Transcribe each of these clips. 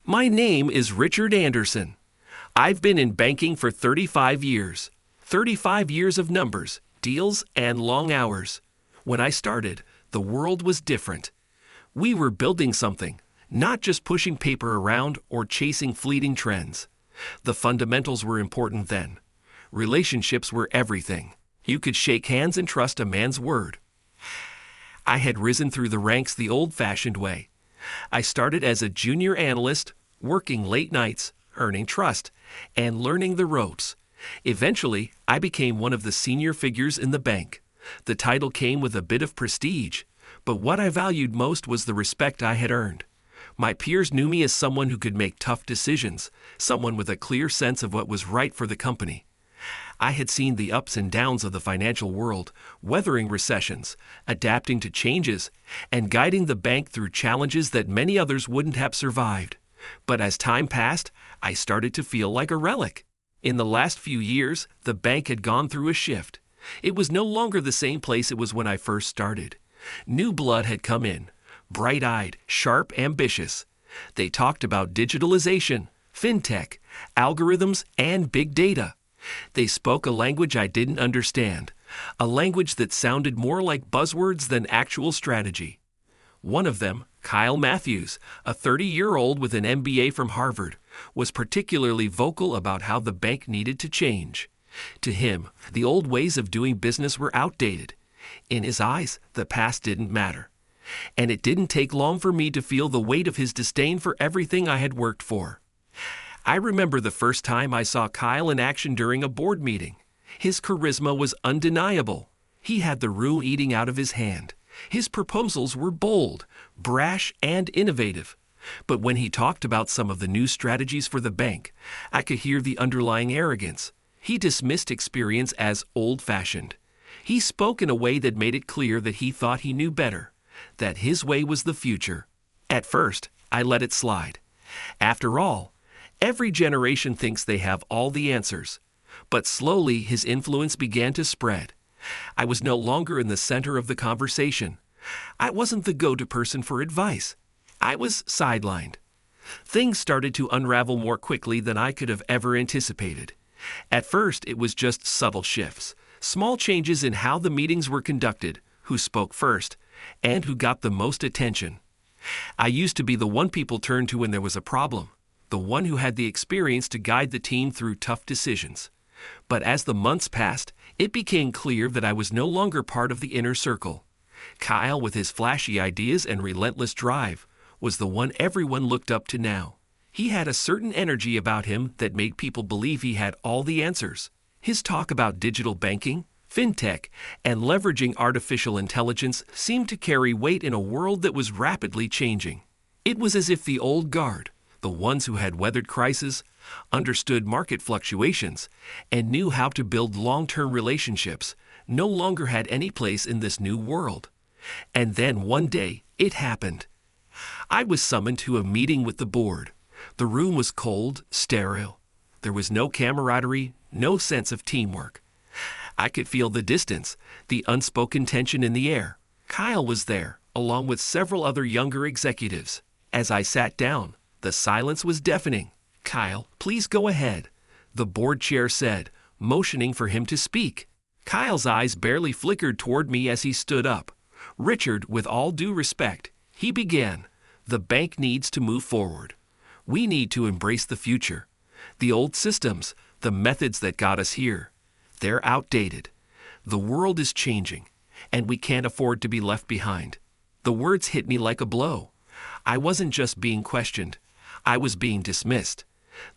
My name is Richard Anderson. I've been in banking for 35 years. 35 years of numbers, deals, and long hours. When I started, the world was different. We were building something, not just pushing paper around or chasing fleeting trends. The fundamentals were important then. Relationships were everything. You could shake hands and trust a man's word. I had risen through the ranks the old-fashioned way. I started as a junior analyst, working late nights, earning trust, and learning the ropes. Eventually, I became one of the senior figures in the bank. The title came with a bit of prestige, but what I valued most was the respect I had earned. My peers knew me as someone who could make tough decisions, someone with a clear sense of what was right for the company. I had seen the ups and downs of the financial world, weathering recessions, adapting to changes, and guiding the bank through challenges that many others wouldn't have survived. But as time passed, I started to feel like a relic. In the last few years, the bank had gone through a shift. It was no longer the same place it was when I first started. New blood had come in, bright-eyed, sharp, ambitious. They talked about digitalization, fintech, algorithms, and big data. They spoke a language I didn't understand, a language that sounded more like buzzwords than actual strategy. One of them, Kyle Matthews, a 30-year-old with an MBA from Harvard, was particularly vocal about how the bank needed to change. To him, the old ways of doing business were outdated. In his eyes, the past didn't matter. And it didn't take long for me to feel the weight of his disdain for everything I had worked for. I remember the first time I saw Kyle in action during a board meeting. His charisma was undeniable. He had the room eating out of his hand. His proposals were bold, brash, and innovative. But when he talked about some of the new strategies for the bank, I could hear the underlying arrogance. He dismissed experience as old-fashioned. He spoke in a way that made it clear that he thought he knew better, that his way was the future. At first, I let it slide. After all, every generation thinks they have all the answers. But slowly, his influence began to spread. I was no longer in the center of the conversation. I wasn't the go-to person for advice. I was sidelined. Things started to unravel more quickly than I could have ever anticipated. At first, it was just subtle shifts, small changes in how the meetings were conducted, who spoke first, and who got the most attention. I used to be the one people turned to when there was a problem, the one who had the experience to guide the team through tough decisions. But as the months passed, it became clear that I was no longer part of the inner circle. Kyle, with his flashy ideas and relentless drive, was the one everyone looked up to now. He had a certain energy about him that made people believe he had all the answers. His talk about digital banking, fintech, and leveraging artificial intelligence seemed to carry weight in a world that was rapidly changing. It was as if the old guard, the ones who had weathered crises, understood market fluctuations, and knew how to build long-term relationships, no longer had any place in this new world. And then one day, it happened. I was summoned to a meeting with the board. The room was cold, sterile. There was no camaraderie, no sense of teamwork. I could feel the distance, the unspoken tension in the air. Kyle was there, along with several other younger executives. As I sat down, the silence was deafening. "Kyle, please go ahead," the board chair said, motioning for him to speak. Kyle's eyes barely flickered toward me as he stood up. "Richard, with all due respect," he began, "the bank needs to move forward. We need to embrace the future. The old systems, the methods that got us here, they're outdated. The world is changing, and we can't afford to be left behind." The words hit me like a blow. I wasn't just being questioned. I was being dismissed.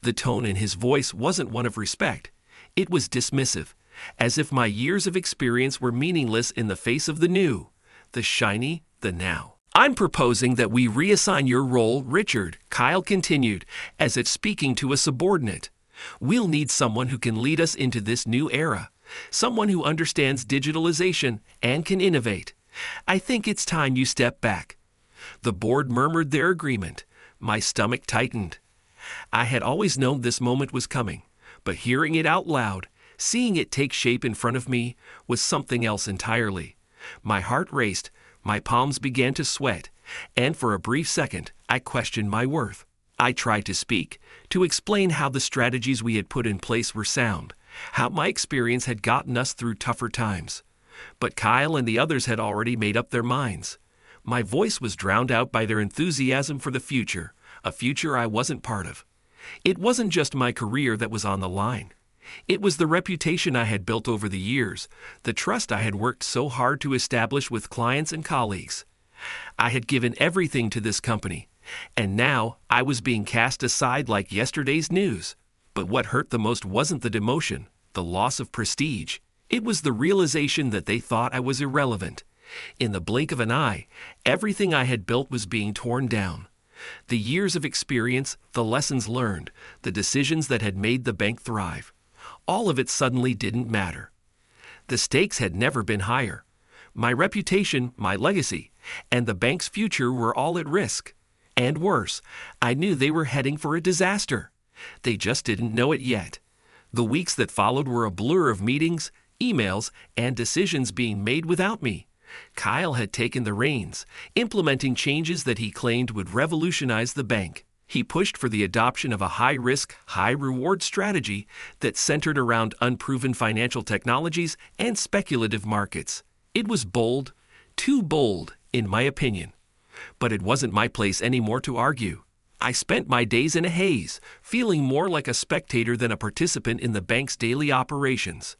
The tone in his voice wasn't one of respect. It was dismissive, as if my years of experience were meaningless in the face of the new, the shiny, the now. "I'm proposing that we reassign your role, Richard," Kyle continued, as if speaking to a subordinate. "We'll need someone who can lead us into this new era, someone who understands digitalization and can innovate. I think it's time you step back." The board murmured their agreement. My stomach tightened. I had always known this moment was coming, but hearing it out loud, seeing it take shape in front of me, was something else entirely. My heart raced, my palms began to sweat, and for a brief second, I questioned my worth. I tried to speak, to explain how the strategies we had put in place were sound, how my experience had gotten us through tougher times. But Kyle and the others had already made up their minds. My voice was drowned out by their enthusiasm for the future, a future I wasn't part of. It wasn't just my career that was on the line. It was the reputation I had built over the years, the trust I had worked so hard to establish with clients and colleagues. I had given everything to this company, and now I was being cast aside like yesterday's news. But what hurt the most wasn't the demotion, the loss of prestige. It was the realization that they thought I was irrelevant. In the blink of an eye, everything I had built was being torn down. The years of experience, the lessons learned, the decisions that had made the bank thrive. All of it suddenly didn't matter. The stakes had never been higher. My reputation, my legacy, and the bank's future were all at risk. And worse, I knew they were heading for a disaster. They just didn't know it yet. The weeks that followed were a blur of meetings, emails, and decisions being made without me. Kyle had taken the reins, implementing changes that he claimed would revolutionize the bank. He pushed for the adoption of a high-risk, high-reward strategy that centered around unproven financial technologies and speculative markets. It was bold, too bold, in my opinion. But it wasn't my place anymore to argue. I spent my days in a haze, feeling more like a spectator than a participant in the bank's daily operations.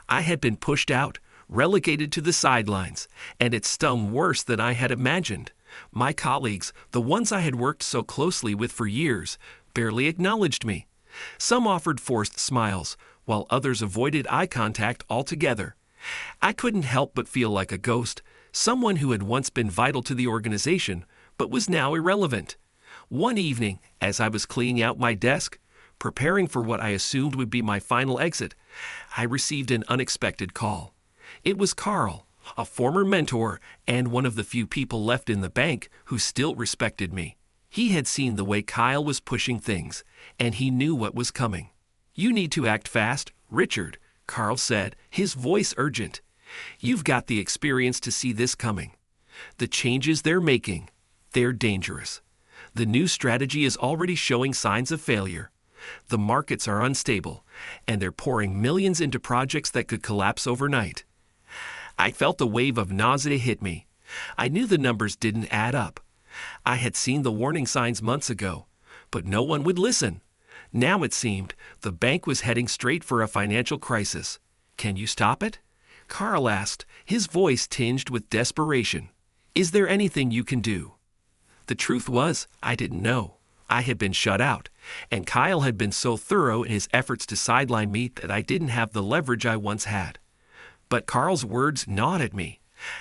I had been pushed out, relegated to the sidelines, and it stung worse than I had imagined. My colleagues, the ones I had worked so closely with for years, barely acknowledged me. Some offered forced smiles, while others avoided eye contact altogether. I couldn't help but feel like a ghost, someone who had once been vital to the organization, but was now irrelevant. One evening, as I was cleaning out my desk, preparing for what I assumed would be my final exit, I received an unexpected call. It was Carl, a former mentor and one of the few people left in the bank who still respected me. He had seen the way Kyle was pushing things, and he knew what was coming. "You need to act fast, Richard," Carl said, his voice urgent. "You've got the experience to see this coming. The changes they're making, they're dangerous. The new strategy is already showing signs of failure. The markets are unstable, and they're pouring millions into projects that could collapse overnight." I felt a wave of nausea hit me. I knew the numbers didn't add up. I had seen the warning signs months ago, but no one would listen. Now it seemed the bank was heading straight for a financial crisis. "Can you stop it?" Carl asked, his voice tinged with desperation. "Is there anything you can do?" The truth was, I didn't know. I had been shut out, and Kyle had been so thorough in his efforts to sideline me that I didn't have the leverage I once had. But Carl's words gnawed at me.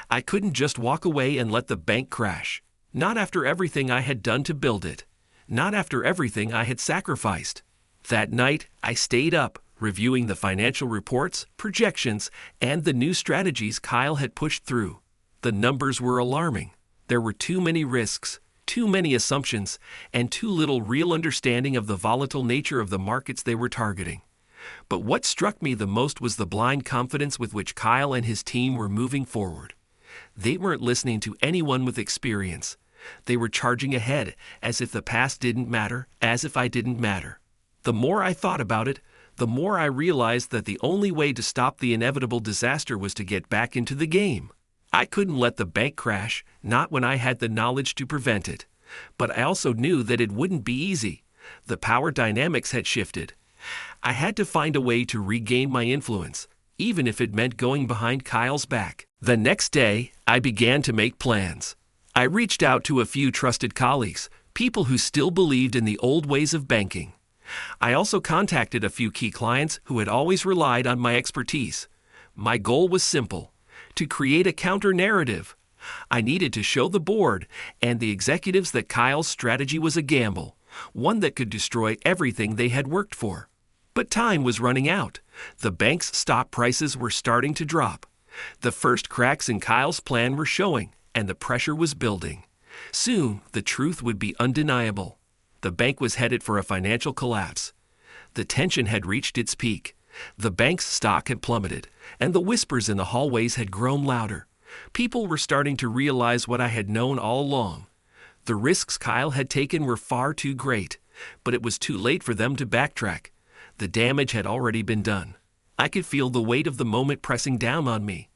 I couldn't just walk away and let the bank crash. Not after everything I had done to build it. Not after everything I had sacrificed. That night, I stayed up, reviewing the financial reports, projections, and the new strategies Kyle had pushed through. The numbers were alarming. There were too many risks, too many assumptions, and too little real understanding of the volatile nature of the markets they were targeting. But what struck me the most was the blind confidence with which Kyle and his team were moving forward. They weren't listening to anyone with experience. They were charging ahead, as if the past didn't matter, as if I didn't matter. The more I thought about it, the more I realized that the only way to stop the inevitable disaster was to get back into the game. I couldn't let the bank crash, not when I had the knowledge to prevent it. But I also knew that it wouldn't be easy. The power dynamics had shifted. I had to find a way to regain my influence, even if it meant going behind Kyle's back. The next day, I began to make plans. I reached out to a few trusted colleagues, people who still believed in the old ways of banking. I also contacted a few key clients who had always relied on my expertise. My goal was simple: to create a counter-narrative. I needed to show the board and the executives that Kyle's strategy was a gamble, one that could destroy everything they had worked for. But time was running out. The bank's stock prices were starting to drop. The first cracks in Kyle's plan were showing, and the pressure was building. Soon, the truth would be undeniable. The bank was headed for a financial collapse. The tension had reached its peak. The bank's stock had plummeted, and the whispers in the hallways had grown louder. People were starting to realize what I had known all along. The risks Kyle had taken were far too great, but it was too late for them to backtrack. The damage had already been done. I could feel the weight of the moment pressing down on me.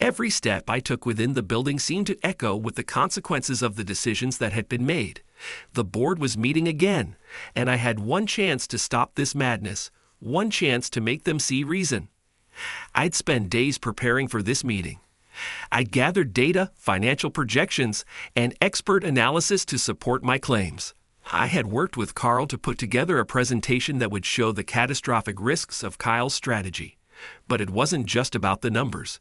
Every step I took within the building seemed to echo with the consequences of the decisions that had been made. The board was meeting again, and I had one chance to stop this madness, one chance to make them see reason. I'd spend days preparing for this meeting. I'd gathered data, financial projections, and expert analysis to support my claims. I had worked with Carl to put together a presentation that would show the catastrophic risks of Kyle's strategy. But it wasn't just about the numbers.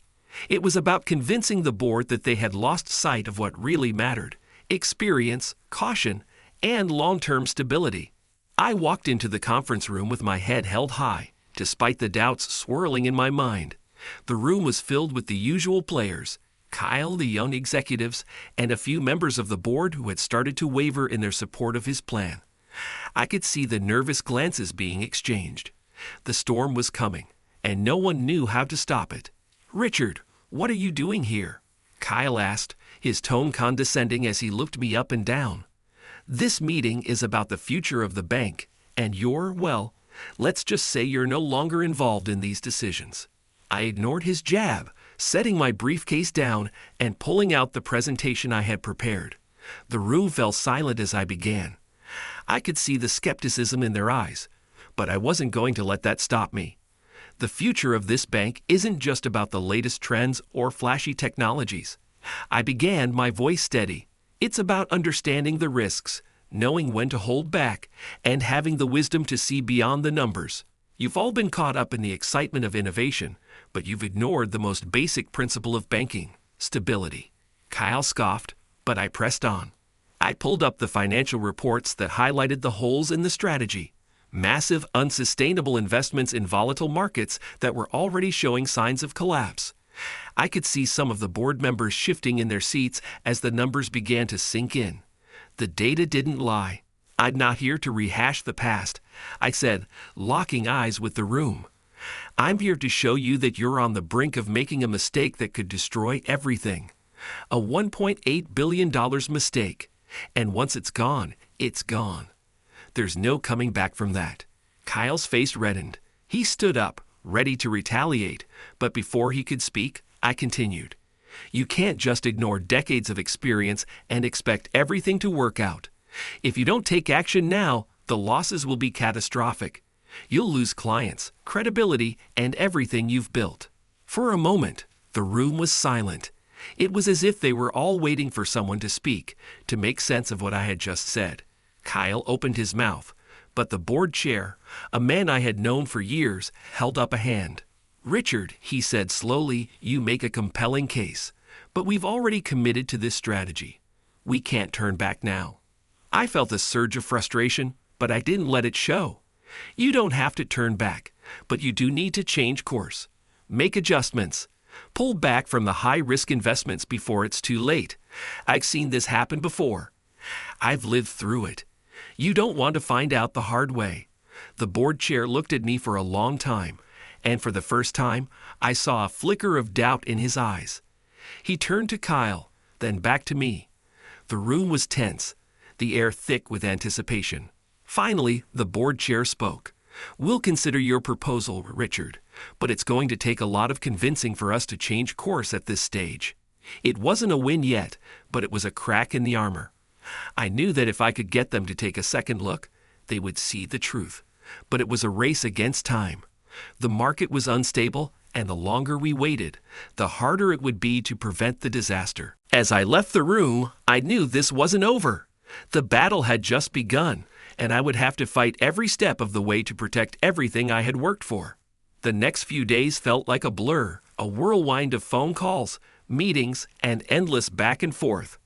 It was about convincing the board that they had lost sight of what really mattered: experience, caution, and long-term stability. I walked into the conference room with my head held high, despite the doubts swirling in my mind. The room was filled with the usual players: Kyle, the young executives, and a few members of the board who had started to waver in their support of his plan. I could see the nervous glances being exchanged. The storm was coming, and no one knew how to stop it. "Richard, what are you doing here?" Kyle asked, his tone condescending as he looked me up and down. "This meeting is about the future of the bank, and well, let's just say you're no longer involved in these decisions." I ignored his jab, setting my briefcase down and pulling out the presentation I had prepared. The room fell silent as I began. I could see the skepticism in their eyes, but I wasn't going to let that stop me. The future of this bank isn't just about the latest trends or flashy technologies. I began, my voice steady. It's about understanding the risks, knowing when to hold back, and having the wisdom to see beyond the numbers. You've all been caught up in the excitement of innovation, but you've ignored the most basic principle of banking: stability. Kyle scoffed, but I pressed on. I pulled up the financial reports that highlighted the holes in the strategy: massive, unsustainable investments in volatile markets that were already showing signs of collapse. I could see some of the board members shifting in their seats as the numbers began to sink in. The data didn't lie. I'm not here to rehash the past, I said, locking eyes with the room. I'm here to show you that you're on the brink of making a mistake that could destroy everything. A $1.8 billion mistake. And once it's gone, it's gone. There's no coming back from that. Kyle's face reddened. He stood up, ready to retaliate, but before he could speak, I continued. You can't just ignore decades of experience and expect everything to work out. If you don't take action now, the losses will be catastrophic. You'll lose clients, credibility, and everything you've built. For a moment, the room was silent. It was as if they were all waiting for someone to speak, to make sense of what I had just said. Kyle opened his mouth, but the board chair, a man I had known for years, held up a hand. "Richard," he said slowly, "you make a compelling case, but we've already committed to this strategy. We can't turn back now." I felt a surge of frustration, but I didn't let it show. You don't have to turn back, but you do need to change course. Make adjustments. Pull back from the high-risk investments before it's too late. I've seen this happen before. I've lived through it. You don't want to find out the hard way. The board chair looked at me for a long time, and for the first time, I saw a flicker of doubt in his eyes. He turned to Kyle, then back to me. The room was tense, the air thick with anticipation. Finally, the board chair spoke. "We'll consider your proposal, Richard, but it's going to take a lot of convincing for us to change course at this stage." It wasn't a win yet, but it was a crack in the armor. I knew that if I could get them to take a second look, they would see the truth. But it was a race against time. The market was unstable, and the longer we waited, the harder it would be to prevent the disaster. As I left the room, I knew this wasn't over. The battle had just begun, and I would have to fight every step of the way to protect everything I had worked for. The next few days felt like a blur, a whirlwind of phone calls, meetings, and endless back and forth.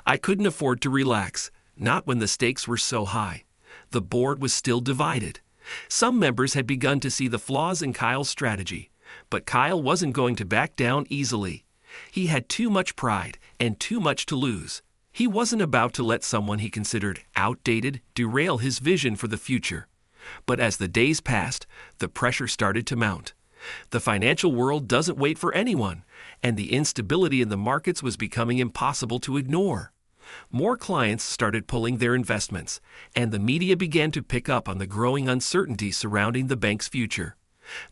I couldn't afford to relax, not when the stakes were so high. The board was still divided. Some members had begun to see the flaws in Kyle's strategy, but Kyle wasn't going to back down easily. He had too much pride and too much to lose. He wasn't about to let someone he considered outdated derail his vision for the future. But as the days passed, the pressure started to mount. The financial world doesn't wait for anyone, and the instability in the markets was becoming impossible to ignore. More clients started pulling their investments, and the media began to pick up on the growing uncertainty surrounding the bank's future.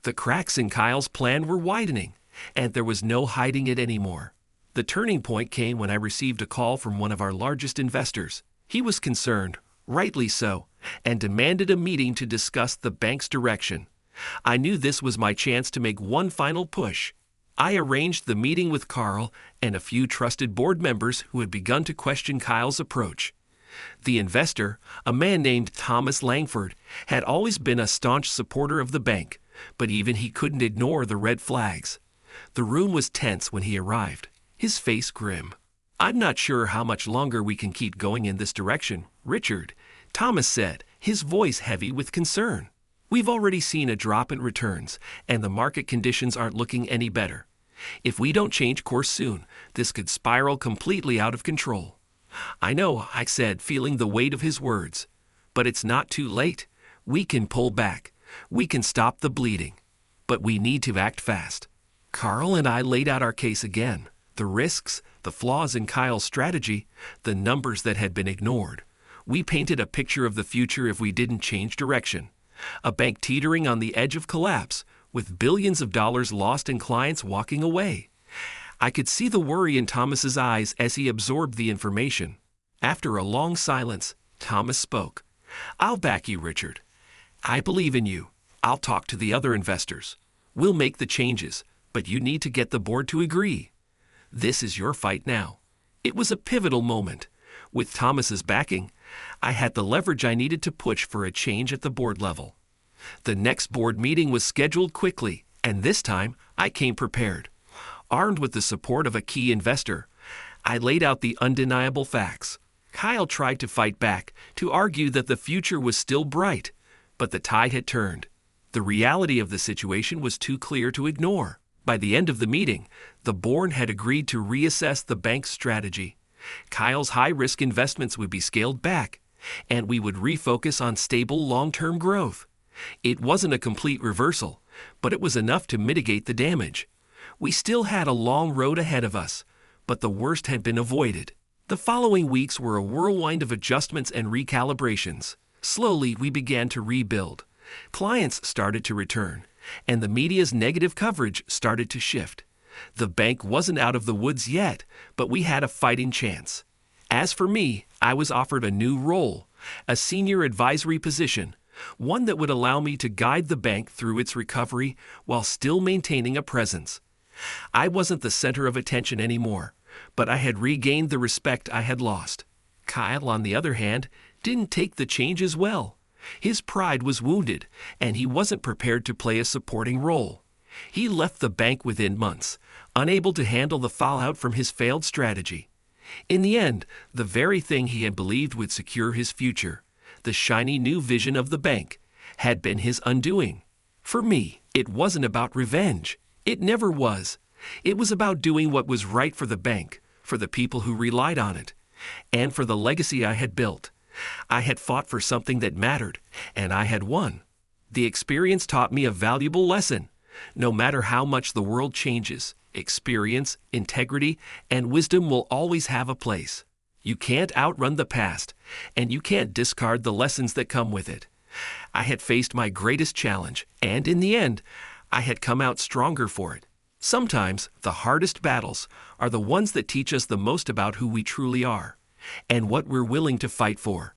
The cracks in Kyle's plan were widening, and there was no hiding it anymore. The turning point came when I received a call from one of our largest investors. He was concerned, rightly so, and demanded a meeting to discuss the bank's direction. I knew this was my chance to make one final push. I arranged the meeting with Carl and a few trusted board members who had begun to question Kyle's approach. The investor, a man named Thomas Langford, had always been a staunch supporter of the bank, but even he couldn't ignore the red flags. The room was tense when he arrived, his face grim. "I'm not sure how much longer we can keep going in this direction, Richard," Thomas said, his voice heavy with concern. "We've already seen a drop in returns, and the market conditions aren't looking any better. If we don't change course soon, this could spiral completely out of control." "I know," I said, feeling the weight of his words. "But it's not too late. We can pull back. We can stop the bleeding. But we need to act fast." Carl and I laid out our case again. The risks, the flaws in Kyle's strategy, the numbers that had been ignored. We painted a picture of the future if we didn't change direction. A bank teetering on the edge of collapse, with billions of dollars lost and clients walking away. I could see the worry in Thomas's eyes as he absorbed the information. After a long silence, Thomas spoke. "I'll back you, Richard. I believe in you. I'll talk to the other investors. We'll make the changes, but you need to get the board to agree. This is your fight now." It was a pivotal moment. With Thomas's backing, I had the leverage I needed to push for a change at the board level. The next board meeting was scheduled quickly, and this time I came prepared. Armed with the support of a key investor, I laid out the undeniable facts. Kyle tried to fight back, to argue that the future was still bright, but the tide had turned. The reality of the situation was too clear to ignore. By the end of the meeting, the board had agreed to reassess the bank's strategy. Kyle's high-risk investments would be scaled back, and we would refocus on stable long-term growth. It wasn't a complete reversal, but it was enough to mitigate the damage. We still had a long road ahead of us, but the worst had been avoided. The following weeks were a whirlwind of adjustments and recalibrations. Slowly, we began to rebuild. Clients started to return, and the media's negative coverage started to shift. The bank wasn't out of the woods yet, but we had a fighting chance. As for me, I was offered a new role, a senior advisory position, one that would allow me to guide the bank through its recovery while still maintaining a presence. I wasn't the center of attention anymore, but I had regained the respect I had lost. Kyle, on the other hand, didn't take the change as well. His pride was wounded, and he wasn't prepared to play a supporting role. He left the bank within months, unable to handle the fallout from his failed strategy. In the end, the very thing he had believed would secure his future, the shiny new vision of the bank, had been his undoing. For me, it wasn't about revenge. It never was. It was about doing what was right for the bank, for the people who relied on it, and for the legacy I had built. I had fought for something that mattered, and I had won. The experience taught me a valuable lesson. No matter how much the world changes, experience, integrity, and wisdom will always have a place. You can't outrun the past, and you can't discard the lessons that come with it. I had faced my greatest challenge, and in the end, I had come out stronger for it. Sometimes the hardest battles are the ones that teach us the most about who we truly are and what we're willing to fight for.